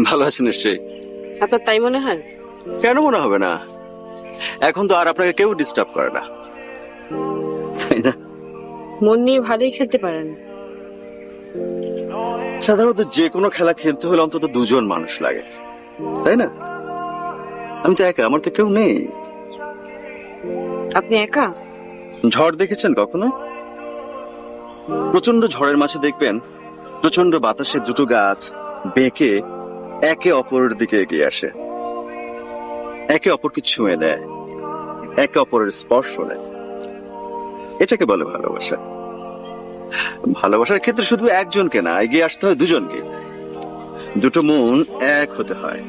ভালো আছেন নিশ্চয়ই। আপনার তাই মনে হয়? কেন মনে হবে না? এখন তো আর আপনাকে কেউ ডিস্টার্ব করে না, তাই না? মন নিয়ে ভালোই খেলতে পারেন। সাধারণত যে কোনো খেলা খেলতে হলে অন্তত দুজন মানুষ লাগে, তাই না? আমি তো একা, আমার তো কেউ নেই। আপনি একা? ঝড় দেখেছেন কখনো? প্রচন্ড ঝড়ের মাঝে দেখবেন প্রচন্ড বাতাসে দুটো গাছ বেঁকে একে অপরের দিকে এগিয়ে আসে, একে অপরকে ছুঁয়ে দেয়, একে অপরের স্পর্শ নেয়। এটাকে বলে ভালোবাসা। ভালোবাসার ক্ষেত্রে শুধু একজনকে না, এগিয়ে আসতে হয় দুজনকে। দুটো মন এক হতে হয়।